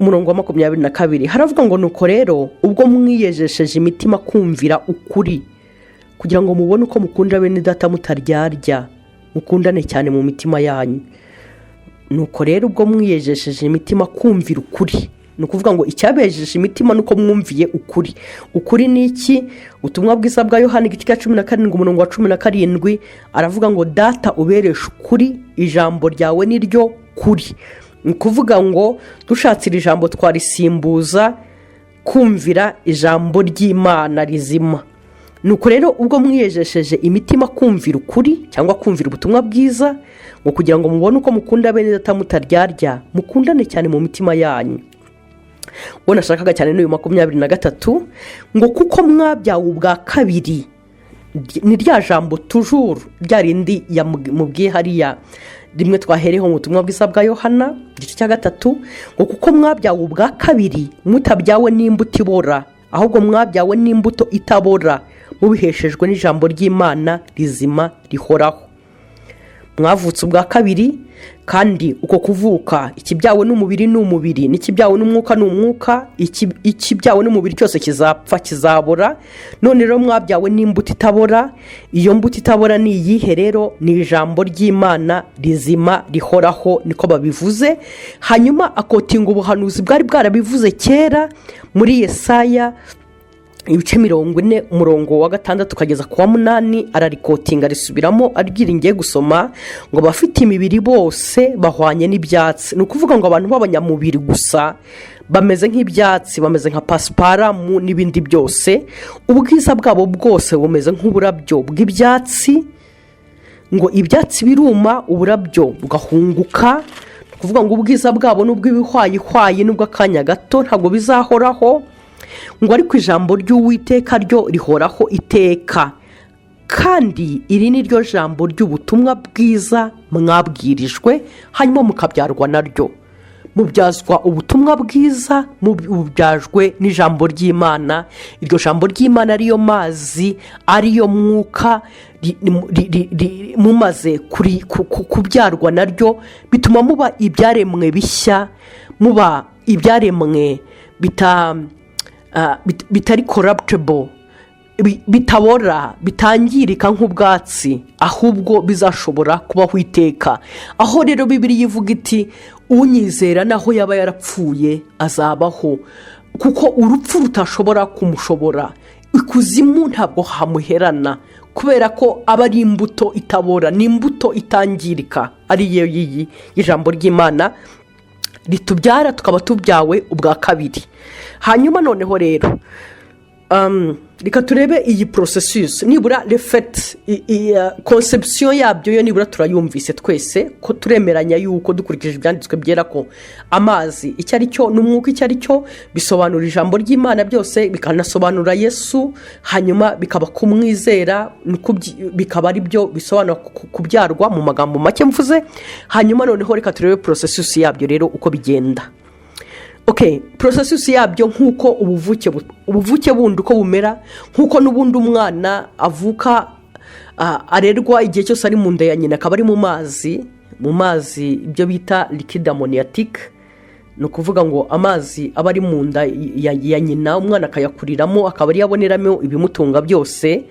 umurongo wa 22 haravuga ngo nuko rero ubwo mwiyejesheje imitima kumvira ukuri, kugira ngo mubone uko mukunda bene data mutaryarya, mukundane cyane mu mitima yanyu. Nuko rero ubwo mwiyejesheje imitima kumvira ukuri, ni ukuvuga ngo icyabejeje imitima nuko mwumviye ukuri. Ukuri ni iki? Ubutumwa bwiza bwa Yohana igice cya 17 umurongo wa 17 aravuga ngo data uberesha ukuri, ijambo ryawe ni ryo kuri. Ni ukuvuga ngo dushatse iri jambo twarisimbuza kumvira ijambo ry'Imana rizima. Nuko rero ubwo mwiyejesheje imitima kumvira ukuri cyangwa kumvira ubutumwa bwiza, ngo kugira ngo mubone uko mukunda bene data mutaryarya, mukundane cyane mu mitima yanyu. Ubwo nashakaga cyane n'uyu 23 ngo kuko mwabyawe ubwa kabiri, ni rya jambo toujours rya rindi yamubwiye hariya rimwe twahereho mu butumwa bwiza bwa Yohana igice cya 3, ngo kuko mwabyawe ubwa kabiri mutabyawe n'imbuto ibora, ahubwo mwabyawe n'imbuto itabora, mubiheshejwe n'ijambo ry'Imana rizima rihoraho. Mwavutse ubwa kabiri, kandi uko kuvuka ikibyawe n'umubiri n'umubiri, n'ikibyawe n'umwuka n'umwuka, ikibyawe n'umubiri cyose kizapfa kizabora. None rero mwabyawe n'imbuto itabora. Iyo mbuto itabora ni iyihe rero? Ni ijambo ry'Imana rizima rihoraho, niko babivuze. Hanyuma akotinga ubuhanuzi bwari bwarabivuze kera muri Yesaya ibice 40 umurongo wa 6 ukageza ku wa 8 ararikotinga risubiramo aribwira ngiye gusoma ngo bafite imibiri bose bahwanye n'ibyatsi. Ni ukuvuga ngo abantu b'abanyamubiri gusa bameze nk'ibyatsi, bameze nka pasiparamu n'ibindi byose, ubwiza bwabo bwose bumeze nk'uburabyo bw'ibyatsi, ngo ibyatsi biruma uburabyo bugahunguka. Ni ukuvuga ngo ubwiza bwabo n'ubw'ibihwayihwayi n'ubw'akanya gato ntabwo bizahoraho, ngo ariko ijambo ry'Uwiteka ryo rihoraho iteka. Kandi iri ni ryo jambo ry'ubutumwa bwiza mwabwirijwe, hanyuma mukabyarwa naryo. Mubyazwa ubutumwa bwiza, mubyajwe n'ijambo ry'Imana. Iryo jambo ry'Imana ariyo mazi, ariyo mwuka, mumaze kubyarwa naryo bituma muba ibyaremwe bishya, muba ibyaremwe bitari corruptible, bitabora, bitangirika nk'ubwatsi, ahubwo bizashobora kubaho iteka. Aho rero Bibiliya ivuga iti unyizera naho yaba yarapfuye azabaho, kuko urupfu rutashobora kumushobora, ikuzimu ntabwo hamuherana, kubera ko aba ari imbuto itabora, ni imbuto itangirika, ariyo yiyi ijambo ry'Imana ritubyara tukaba tubyawe ubwa kabiri. Hanyuma noneho rero reka turebe iyi processus, nibura refet conception yabyo yo nibura turayumvise twese ko turemeranya yuko dukurikije ibyanditswe byera ko amazi icyo ari cyo n'umwuka icyo ari cyo bisobanura ijambo ry'Imana byose, bikanasobanura Yesu, hanyuma bikaba kumwizera, bikaba ari byo bisobanura kubyarwa mu magambo make mvuze. Hanyuma noneho reka turebe processus yabyo rero uko bigenda. Processus yabyo nk'uko ubuvuke bundi uko bumera, nk'uko n'ubundi umwana avuka arerwa igihe cyose ari mu nda ya nyina, akaba ari mu mazi ibyo bita liquide amniotique. Ni ukuvuga ngo amazi aba ari mu nda ya nyina, umwana akayakuriramo, akaba ari yaboneramo ibimutunga byose.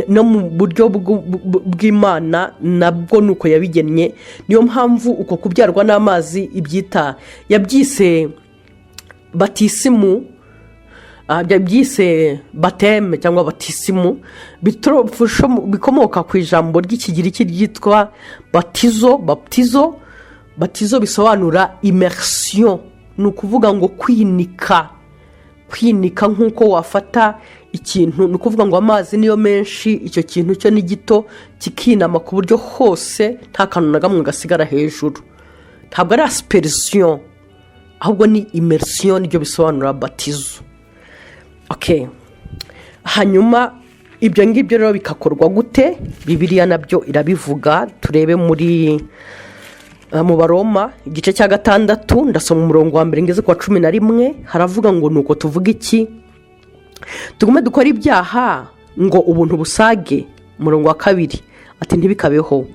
No mu buryo bw'Imana nabwo nuko yabigennye. Niyo mpamvu uko kubyarwa n'amazi yabyise batisimu, yabyise bateme cyangwa batisimu, bikomoka ku ijambo ry'Ikigiriki ryitwa baptizo bisobanura immersion. Ni ukuvuga ngo kwinika nk'uko wafata ikintu, ni ukuvuga ngo amazi niyo menshi, icyo kintu cyo ni gito kikinama ku buryo hose nta kantu na gamwe gasigara hejuru. Ntabwo ari aspersion, ahubwo ni immersion, nibyo bisobanura baptizo. Hanyuma ibyo ngibyo rero bikakorwa gute? Bibiliya nabyo irabivuga. Turebe mu Baroma igice cya 6 ndasoma umurongo wa 1 ngeze ku wa 11. Haravuga ngo nuko tuvuga iki? Tugume dukora ibyaha ngo ubuntu busage. Umurongo wa 2 ati ntibikabeho.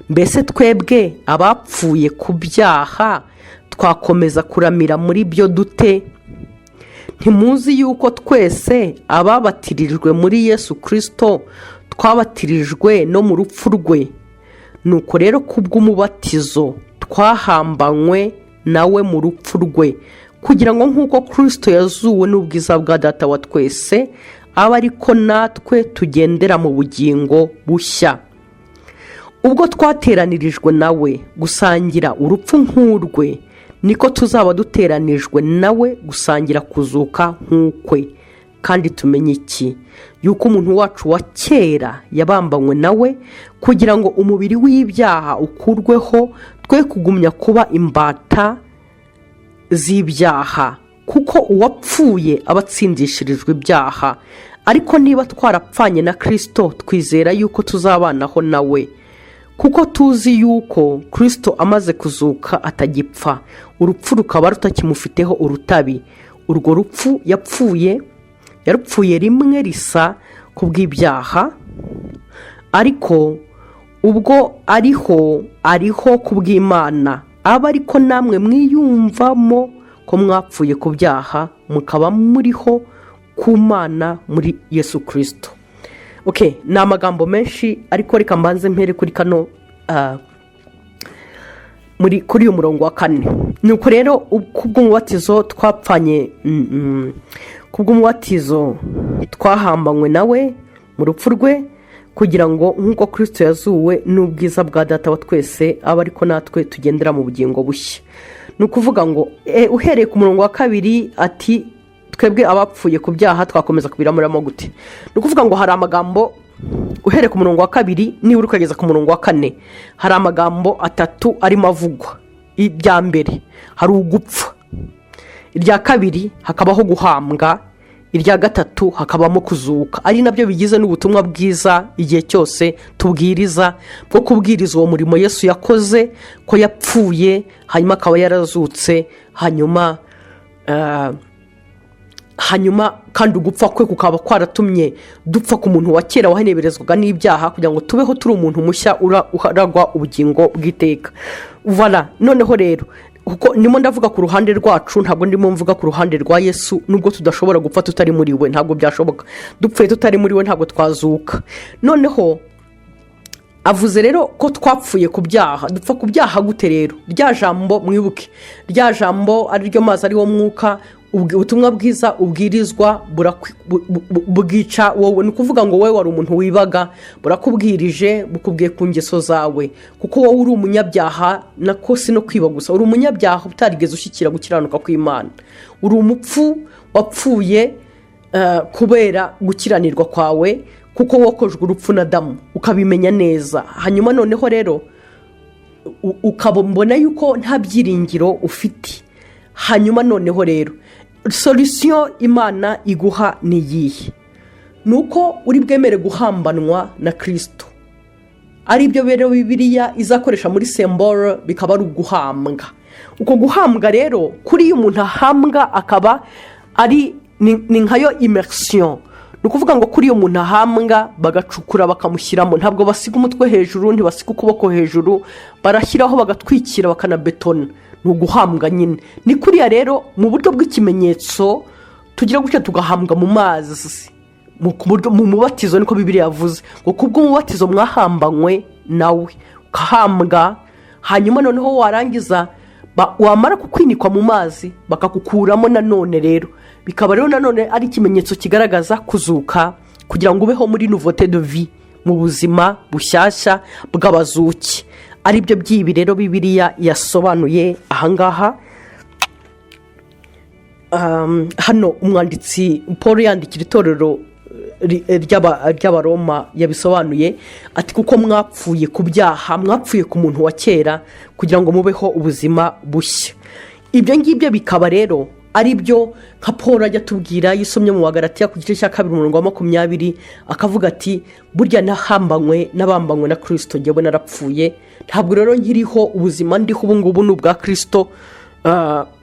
Mbese twebwe abapfuye ku byaha twakomeza kuramira muri byo dute? Ntimuzi yuko twese ababatirijwe muri Yesu Kristo twabatirijwe no mu rupfu rwe? Nuko rero kubw'umubatizo twahambanywe nawe mu rupfu rwe, kugira ngo nk'uko Kristo yazuwe n'ubwiza bwa Data wa twese, aba ariko natwe tugendera mu bugingo bushya. Ubwo twateranirijwe nawe gusangira urupfu nk'urwe, niko tuzaba duteranijwe nawe gusangira kuzuka nk'ukwe. Kandi tumenye iki? Yuko umuntu wacu wa kera yabambanywe nawe, kugira ngo umubiri w'ibyaha ukurweho, twe kugumya kuba imbata z'ibyaha, kuko uwapfuye abatsindishirijwe ibyaha. Ariko niba twarapfanye na Kristo, twizera yuko tuzabanaho nawe, kuko tuzi yuko Kristo amaze kuzuka atagipfa, urupfu rukaba rutakimufiteho urutabi. Urwo rupfu yarupfuye rimwe risa kubw'ibyaha, ariko ubwo ariho kubw'Imana. Aba ariko namwe mwiyumvamo ko mwapfuye ku byaha, mukaba muriho ku Mana muri Yesu Kristo. Ni amagambo menshi, ariko reka mbanze mpere kuri kano kuri uyu murongo wa 4. Nuko rero kubw'umubatizo twapfanye, kubw'umubatizo twahambanywe nawe mu rupfu rwe kugira ngo nk'uko Kristo yazuwe n'ubwiza bwa data wa twese aba ariko natwe tugendera mu bugingo bushya. Ni ukuvuga ngo uhereye ku murongo wa 2 ati twebwe abapfuye ku byaha twakomeza kubiramuramo gute. Ni ukuvuga ngo hari amagambo uhereye ku murongo wa 2 niba ukageza ku murongo wa 4 hari amagambo 3 arimo avugwa. Irya mbere hari ugupfa, irya kabiri hakabaho guhambwa, irya gatatu hakabamo kuzuka, ari nabyo bigize n'ubutumwa bwiza igihe cyose tubwiriza bwo kubwiriza uwo murimo Yesu yakoze, ko yapfuye hanyuma akaba yarazutse, hanyuma kandi ugupfa kwe kukaba kwaratumye dupfa ku muntu wa kera waheneberezwaga n'ibyaha kugira ngo tubeho turi umuntu mushya uragwa ubugingo bw'iteka. Voilà, noneho rero kuko ndimo ndavuga ku ruhande rwacu, ntabwo ndimo mvuga ku ruhande rwa Yesu. Nubwo tudashobora gupfa tutari muri we, ntabwo byashoboka. Dupfuye tutari muri we ntabwo twazuka. Noneho avuze rero ko twapfuye ku byaha. Dupfa ku byaha gute rero? Rya jambo mwibuke, rya jambo ari ryo mazi ari wo mwuka, ubutumwa bwiza ubwirizwa bwica wowe. Ni ukuvuga ngo wowe wari umuntu wibaga, burakubwirije bukubwiye ku ngeso zawe, kuko wowe uri umunyabyaha. Nako si no kwiba gusa, uri umunyabyaha utarigeze ushyikira gukiranuka kw'Imana. Uri umupfu wapfuye kubera gukiranirwa kwawe, kuko wokojwe urupfu na Adamu ukabimenya neza. Hanyuma noneho rero ukabona yuko nta byiringiro ufite. Hanyuma noneho rero solution Imana iguha ni iyihe? Nuko uri bwemere guhambanwa na Kristo. Ari byo rero Bibiliya izakoresha muri symbol bikaba ari uguhambwa. Uko guhambwa rero kuri iyo umuntu ahambwa akaba ari ni nkayo immersion. Ni ukuvuga ngo kuri iyo umuntu ahambwa bagacukura bakamushyiramo, ntabwo basiga umutwe hejuru, ntibasiga ukuboko hejuru, barashyiraho bagatwikira bakanabetona. Ni uguhambwa nyine. Ni kuriya rero mu buryo bw'ikimenyetso tugira gutya tugahambwa mu mazi, mu mubatizo niko Bibiliya yavuze ngo kubwo umubatizo mwahambanywe nawe, ukahambwa. Hanyuma noneho warangiza wamara kukwinikwa mu mazi bakakukuramo nanone rero, bikaba rero nanone ari ikimenyetso kigaragaza kuzuka kugira ngo ubeho muri nouveauté de vie, mu buzima bushyashya bw'abazuki. Ari byo byibi rero Bibiliya yasobanuye ahangaha. Hano umwanditsi Paul yandikira itorero ry'Abaroma yabisobanuye ati kuko mwapfuye ku byaha, mwapfuye ku muntu wa kera kugira ngo mubeho ubuzima bushya. Ibyo ngibyo bikaba rero ari byo nka Paul ajya tubwira yisomye mu Bagalatiya ku gice cya 2:20 akavuga ati burya nahambanywe n'abambanywe na Kristo, njyewe narapfuye, ntabwo rero nkiriho, ubuzima ndiho ubu ngubu n'ubwa Kristo,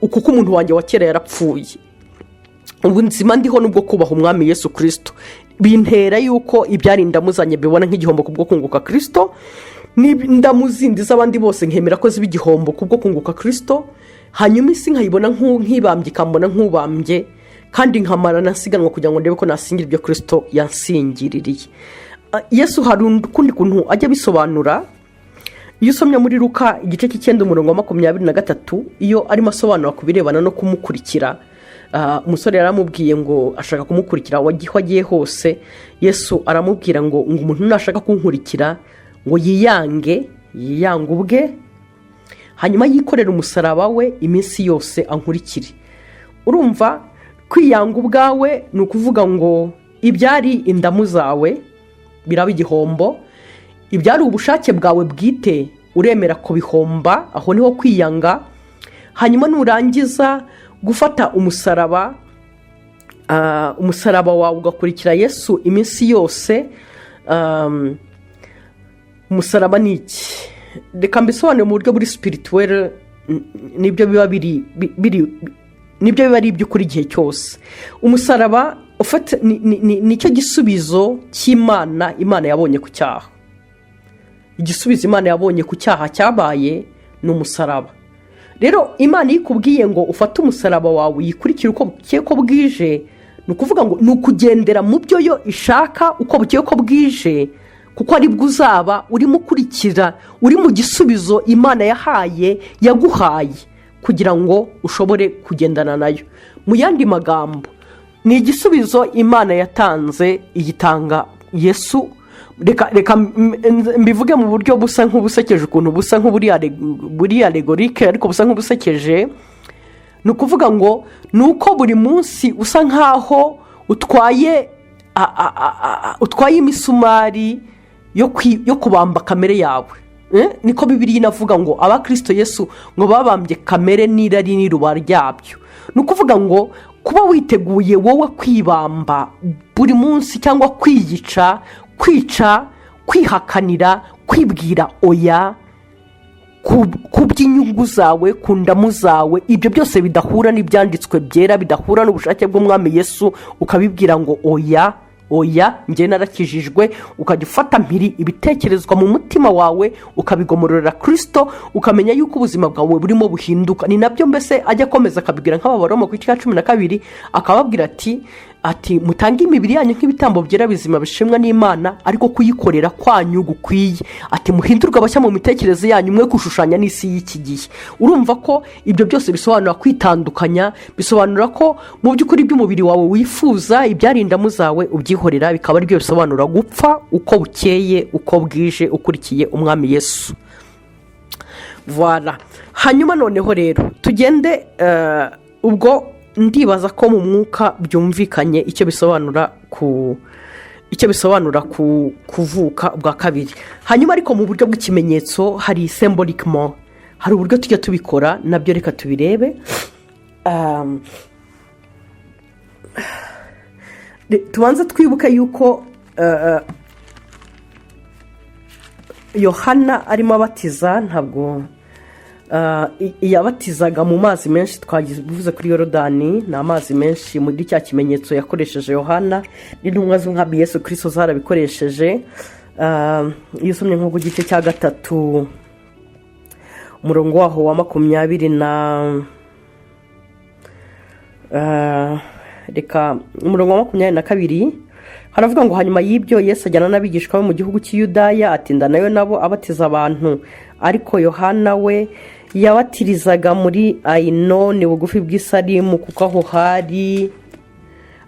kuko umuntu wanjye wa kera yarapfuye. Ubuzima ndiho nubwo kubaha umwami Yesu Kristo. Bintera yuko ibyari ndamuzanye bibona nk'igihombo kubwo kunguka Kristo, ndamuzindi z'abandi bose nkemera ko ziba igihombo kubwo kunguka Kristo. Hanyuma isi nkayibona nk'ibambye, ikambona nk'ubambye, kandi nkamara nasiganwa kugira ngo ndebe ko nasingira ibyo Kristo yansingiririye. Yesu hari ukundi kuntu ajya bisobanura. Iyo usomye muri Luka igice cy'9:23 iyo arimo asobanura ku birebana no kumukurikira, umusore yaramubwiye ngo ashaka kumukurikira wagiye hose. Yesu aramubwira ngo umuntu nashaka kunkurikira ngo yiyange ubwe, hanyuma yikorera umusaraba we iminsi yose ankurikire. Urumva kwiyanga ubwawe ni ukuvuga ngo ibyari indamu zawe biraba igihombo, ibyari ubushake bwawe bwite uremera kubihomba, aho niho kwiyanga. Hanyuma nurangiza gufata umusaraba wawe ugakurikira Yesu iminsi yose. Umusaraba ni iki? Reka mbisobanure mu buryo buri spirituel, nibyo biba ari iby'ukuri igihe cyose. Umusaraba ufite nicyo gisubizo cy'Imana. Imana yabonye ku cyaha, igisubizo Imana yabonye ku cyaha cyabaye ni umusaraba. Rero Imana ikubwiye ngo ufate umusaraba wawe yikurikira uko bukeye ko bwije, ni ukuvuga ngo ni ukugendera mu byo yo ishaka uko bukeye ko bwije, kuko ari bwo uzaba urimo ukurikira, uri mu gisubizo Imana yaguhaye kugira ngo ushobore kugendana nayo. Mu yandi magambo ni igisubizo Imana yatanze igitanga Yesu. Reka mbivuge mu buryo busa nk'ubusekeje, ukuntu busa nk'uburi alegorike ariko busa nk'ubusekeje. Ni ukuvuga ngo ni uko buri munsi usa nk'aho utwaye imisumari yo kubamba kamere yawe. Niko Bibiliya inavuga ngo abakristo Yesu ngo babambye kamere n'irari n'iruba ryabyo. Ni ukuvuga ngo kuba witeguye wowe kwibamba buri munsi cyangwa kwiyica, kwica, kwihakanira, kwibwira oya ku by'inyungu zawe, ku ndamu zawe, ibyo byose bidahura n'ibyanditswe byera, bidahura n'ubushake bw'umwami Yesu, ukabibwira ngo oya njye narakijijwe, ukajya ufata mpiri ibitekerezwa mu mutima wawe ukabigomororera Kristo, ukamenya yuko ubuzima bwawe burimo buhinduka. Ni nabyo mbese ajya akomeza akabibwira nk'Abaroma ku gice cya 12 akababwira ati mutange imibiri yanyu nk'ibitambo byera bizima bishimwa n'Imana, ariko kuyikorera kwanyu gukwiye. Ati muhindurwe abashya mu mitekerereze yanyu, mwe kushushanya n'isi y'iki gihe. Urumva ko ibyo byose bisobanura kwitandukanya, bisobanura ko mu by'ukuri by'umubiri wawe wifuza ibyarinda muzawe ubyihorera, bikaba aribyo bisobanura gupfa uko bukeye uko bwije ukurikiye umwami Yesu. Voilà. Hanyuma noneho rero tugende ubwo ndibaza ko mu mwuka byumvikanye icyo bisobanura kuvuka bwa kabiri. Hanyuma ariko mu buryo bw'ikimenyetso hari symboliquement, hari uburyo tujya tubikora, nabyo reka tubirebe. Tubanza twibuke yuko Yohana arimo abatiza, ntabwo yabatizaga mu mazi menshi. Twagize kuri Yorodani, ni amazi menshi muri cya kimenyetso yakoresheje Yohana, n'intumwa z'umwami Yesu Kristo zarabikoresheje. Iyo usomye nko ku gice cya 3 umurongo waho wa 20 reka umurongo wa 22 haravuga ngo hanyuma y'ibyo Yesu ajyana n'abigishwa be mu gihugu cy'Iyudaya, atinda nayo nabo abatiza abantu, ariko Yohana we yabatirizaga muri Ainoni bugufi bw'Isalimu, kuko aho hari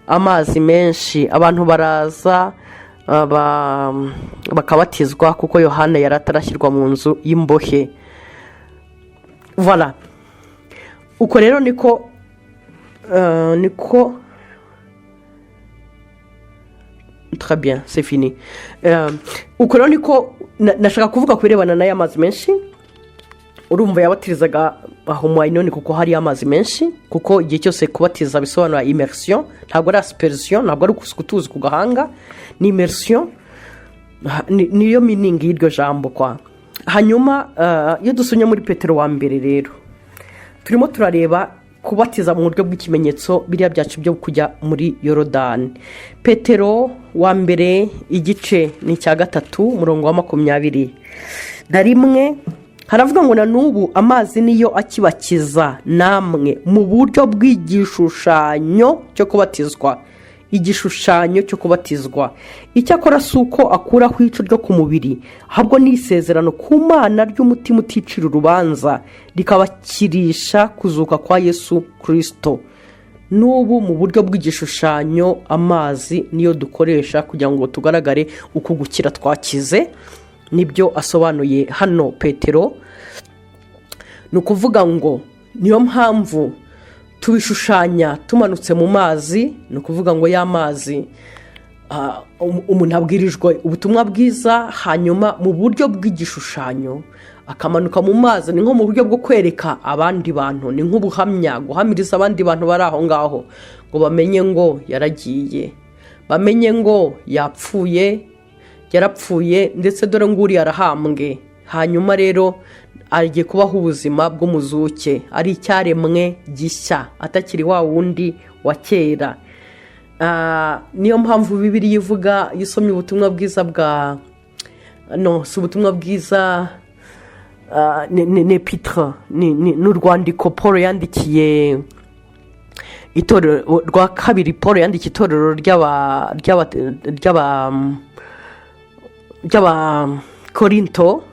amazi menshi. Abantu baraza bakabatizwa kuko Yohana yari atarashyirwa mu nzu y'imbohe. Voilà. Uko rero niko très bien, c'est fini. Uko rero niko nashaka kuvuga ku birebana n'aya mazi menshi. Urumva yabatirizaga aho mu Ainoni kuko hari amazi menshi, kuko igihe cyose kubatiza bisobanura immersion, ntabwo ari aspersion, ntabwo ari kutuzi ku gahanga, ni immersion. Niyo meaning y'iryo jambo kwa. Hanyuma iyo dusomye muri Petero wa mbere rero turimo turareba kubatiza mu buryo bw'ikimenyetso biriya byacu byo kujya muri Yorodani. Petero wa mbere igice ni cya 3 umurongo wa 21 haravuga ngo na n'ubu amazi niyo akibakiza namwe mu buryo bw'igishushanyo cyo kubatizwa. Igishushanyo cyo kubatizwa icyakora si uko akuraho ico ryo ku mubiri, ahubwo ni isezerano ku Mana ry'umutima uticira urubanza, rikabakirisha kuzuka kwa Yesu Kristo. N'ubu mu buryo bw'igishushanyo amazi niyo dukoresha kugira ngo tugaragare uko gukira twakize. Nibyo asobanuye hano Petero. Ni ukuvuga ngo niyo mpamvu tubishushanya tumanutse mu mazi. Ni ukuvuga ngo ya mazi umuntu abwirijwe ubutumwa bwiza, hanyuma mu buryo bw'igishushanyo akamanuka mu mazi. Ni nko mu buryo bwo kwereka abandi bantu, ni nk'ubuhamya, guhamiriza abandi bantu bari aho ngaho ngo bamenye ngo yaragiye, bamenye ngo yarapfuye ndetse dore nguri yarahambwe. Hanyuma rero agiye kubaho ubuzima bw'umuzuke, ari icyaremwe gishya, atakiri wa wundi wa kera. Niyo mpamvu Bibiliya ivuga, iyo usomye ubutumwa bwiza si ubutumwa bwiza, ni epitre, n'urwandiko Paul yandikiye itorero rwa kabiri. Paul yandikiye itorero ry'aba Korinto,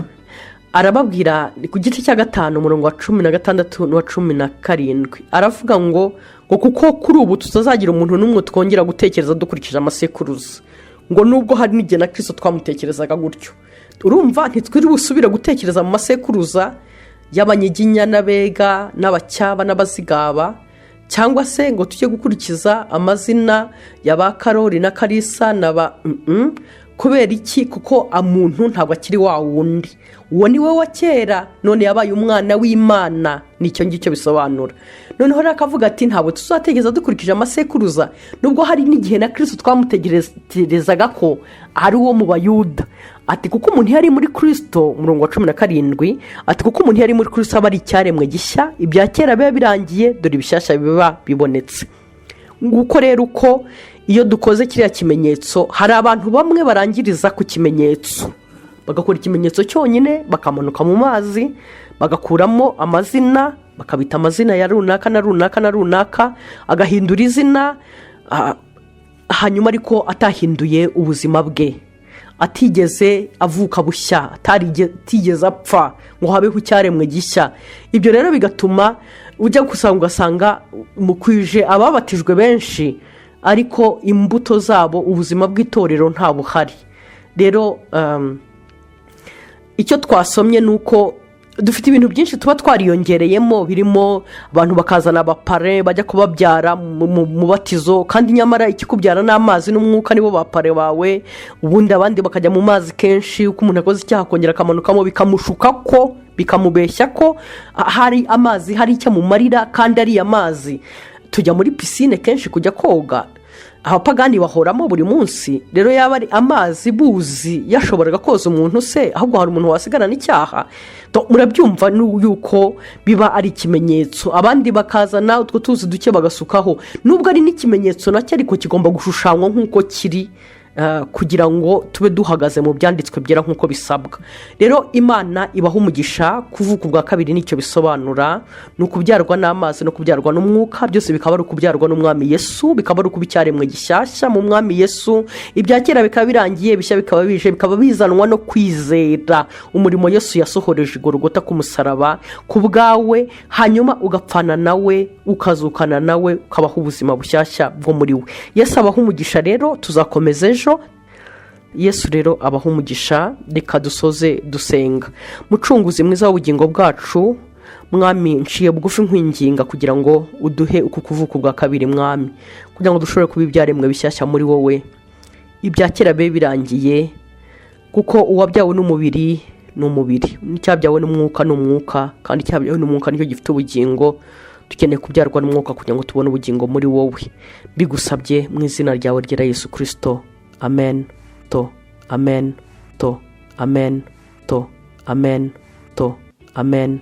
arababwira ku gice cya 5 umurongo wa 16 n'uwa 17 aravuga ngo kuko kuri ubu tutazagira umuntu n'umwe twongera gutekereza dukurikije amasekuruza, ngo nubwo hari n'igihe na Kristo twamutekerezaga gutyo. Urumva ntitwiri busubira gutekereza mu masekuruza y'abanyiginya n'abega n'abacyaba n'abazigaba, cyangwa se ngo tujye gukurikiza amazina y'aba Karori na Karisa kubera iki? Kuko umuntu ntabwo akiri wa wundi, uwo ni we wa kera none yabaye umwana w'Imana, nicyo ngicyo bisobanura. Noneho rakavuga ati ntabwo tuzategereza dukurikije amasekuruza, nubwo hari n'igihe na Kristo twamutegerezaga ko ari uwo mu Bayuda. Ati kuko umuntu yari muri Kristo, umurongo wa 17, ati kuko umuntu yari muri Kristo aba ari icyaremwe gishya, ibya kera biba birangiye, dore ibishyashya biba bibonetse. Nguko rero uko iyo dukoze kiriya kimenyetso, hari abantu bamwe barangiriza ku kimenyetso, bagakora ikimenyetso cyonyine, bakamanuka mu mazi, bagakuramo amazina, bakabita amazina ya runaka na runaka na runaka, agahindura izina, hanyuma ariko atahinduye ubuzima bwe, atigeze avuka bushya, atigeze apfa ngo habeho icyaremwe gishya. Ibyo rero bigatuma ujya ugasanga mukwije ababatijwe benshi, ariko imbuto zabo, ubuzima bw'itorero nta buhari. Rero icyo twasomye nuko dufite ibintu byinshi tuba twariyongereyemo, birimo abantu bakazana abapare bajya kubabyara mu batizo, kandi nyamara ikikubyara n'amazi n'umwuka nibo bapare bawe. Ubundi abandi bakajya mu mazi kenshi, uko umuntu akoze icyaha akongera akamanukamo, bikamushuka ko, bikamubeshya ko hari amazi, hari icyo amumarira, kandi ari amazi. Tujya muri pisine kenshi kujya koga, abapagani bahoramo buri munsi. Rero yaba ari amazi buzi yashoboraga koza umuntu se, ahubwo hari umuntu wasigarana icyaha? Murabyumva yuko biba ari ikimenyetso. Abandi bakazana utwo tuzi duke bagasukaho, nubwo ari n'ikimenyetso nacyo ariko kigomba gushushanywa nk'uko kiri, kugira ngo tube duhagaze mu byanditswe byera nk'uko bisabwa. Rero Imana ibaha umugisha. Kuvuka ubwa kabiri nicyo bisobanura, ni ukubyarwa n'amazi no kubyarwa n'umwuka, byose bikaba ari ukubyarwa n'umwami Yesu, bikaba ari ukuba icyaremwe gishyashya mu mwami Yesu. Ibya kera bikaba birangiye, bishya bikaba bije, bikaba bizanwa no kwizera umurimo Yesu yasohoreje Igorogota ku musaraba ku bwawe, hanyuma ugapfana nawe, ukazukana nawe, ukabaho ubuzima bushyashya bwo muri we. Yesu abaha umugisha. Rero tuzakomeza ejo. Yesu rero abaha umugisha. Reka dusoze dusenga. Mucunguzi mwiza w'ubugingo bwacu, mwami, nciye bugufi nkwinginga kugira ngo uduhe uku kuvuka ubwa kabiri, mwami, kugira ngo dushobore kuba ibyaremwe bishyashya muri wowe. Ibya kera bibe birangiye, kuko uwabyawe n'umubiri ni umubiri, n'icyabyawe n'umwuka ni umwuka, kandi icyabyawe n'umwuka nicyo gifite ubugingo. Dukeneye kubyarwa n'umwuka kugira ngo tubone ubugingo muri wowe. Bigusabye mu izina ryawe ryera Yesu Kristo. Amen. Amen. Amen. Amen. Amen.